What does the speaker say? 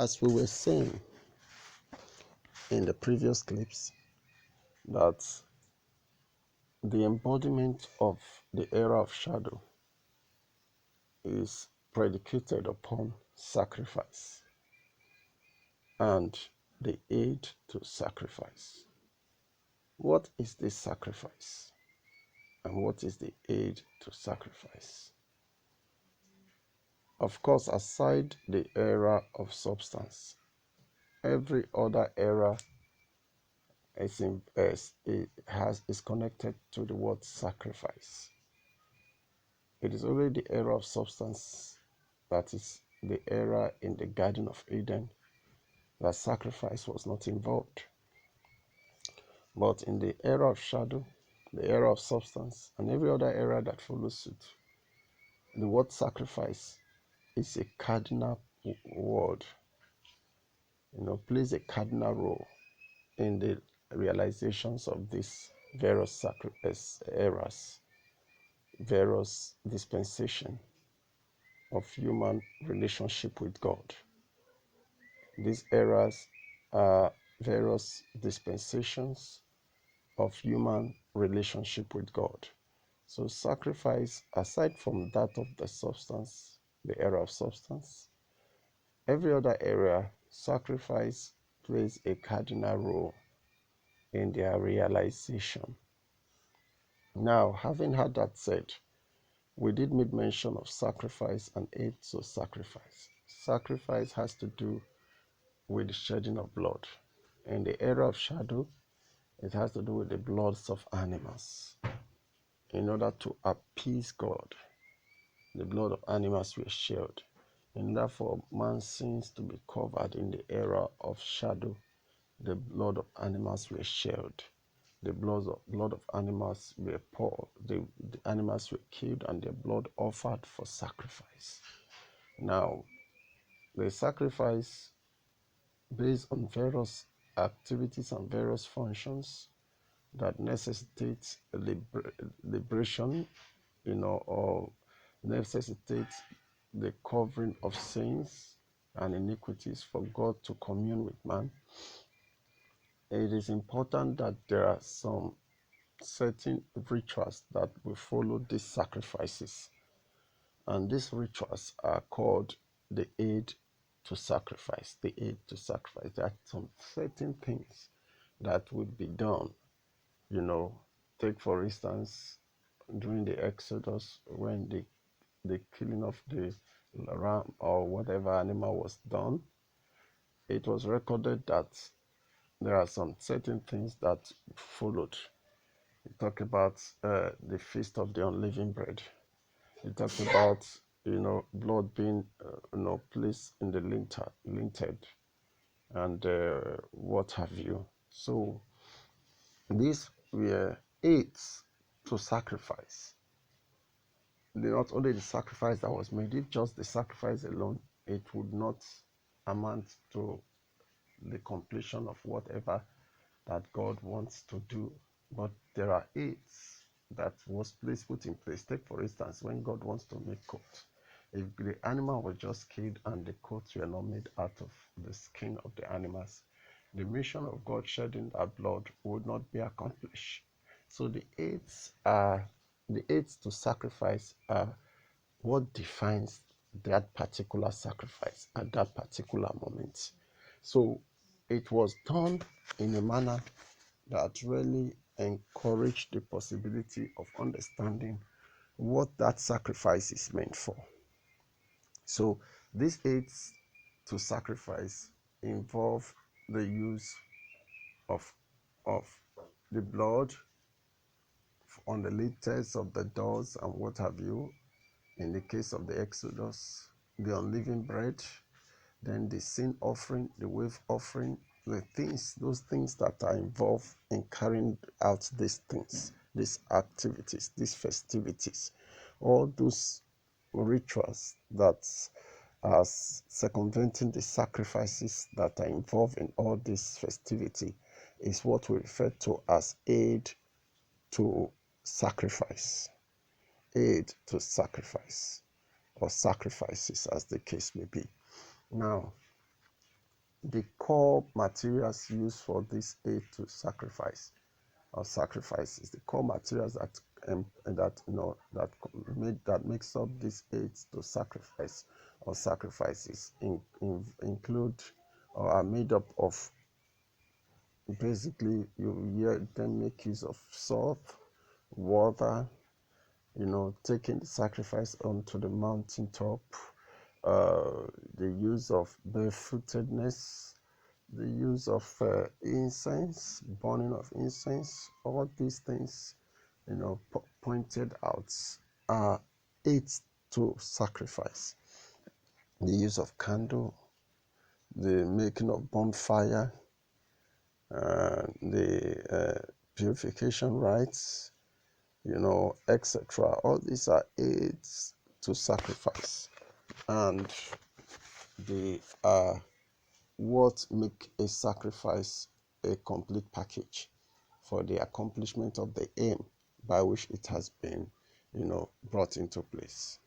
As we were saying in the previous clips, that the embodiment of the era of shadow is predicated upon sacrifice and the aid to sacrifice. What is this sacrifice? And what is the aid to sacrifice? Of course, aside the era of substance, every other era is connected to the word sacrifice. It is only the era of substance, that is the era in the Garden of Eden, that sacrifice was not involved. But in the era of shadow, the era of substance, and every other era that follows suit, the word sacrifice is a cardinal word, plays a cardinal role in the realizations of these various eras, various dispensation of human relationship with God. These eras are various dispensations of human relationship with God. So sacrifice, aside from that of the substance, the era of substance, every other area, sacrifice plays a cardinal role in their realization. Now, having had that said, we did make mention of sacrifice and aid to sacrifice. Sacrifice has to do with the shedding of blood. In the era of shadow, it has to do with the bloods of animals. In order to appease God, the blood of animals were shed. And therefore, man's sins to be covered in the era of shadow, the blood of animals were shed. The blood of animals were poured. The animals were killed and their blood offered for sacrifice. Now, the sacrifice based on various activities and various functions that necessitate liberation, or necessitate the covering of sins and iniquities for God to commune with man. It is important that there are some certain rituals that will follow these sacrifices. And these rituals are called the aid to sacrifice. The aid to sacrifice. There are some certain things that would be done. Take for instance, during the Exodus, when the killing of the ram or whatever animal was done, it was recorded that there are some certain things that followed. We talk about the feast of the unleavened bread. We talked about blood being placed in the linted and what have you. So these were aids to sacrifice. Not only the sacrifice that was made, if just the sacrifice alone, it would not amount to the completion of whatever that God wants to do. But there are aids that was put in place. Take for instance, when God wants to make coat, if the animal was just killed and the coats were not made out of the skin of the animals, the mission of God shedding that blood would not be accomplished. So the aids to sacrifice are what defines that particular sacrifice at that particular moment. So it was done in a manner that really encouraged the possibility of understanding what that sacrifice is meant for. So these aids to sacrifice involve the use of the blood on the lintels of the doors and what have you. In the case of the Exodus, the unleavened bread, then the sin offering, the wave offering, those things that are involved in carrying out these things, these activities, these festivities, all those rituals that are circumventing the sacrifices that are involved in all this festivity is what we refer to as aid to sacrifice. Aid to sacrifice, or sacrifices as the case may be. Now, the core materials used for this aid to sacrifice or sacrifices, the core materials that makes up this aids to sacrifice or sacrifices include or are made up of, basically you hear them make use of salt, water, taking the sacrifice onto the mountaintop, the use of barefootedness, the use of incense, burning of incense. All these things, pointed out are aids to sacrifice. The use of candle, the making of bonfire, the purification rites, etc. All these are aids to sacrifice, and they are what make a sacrifice a complete package for the accomplishment of the aim by which it has been, brought into place.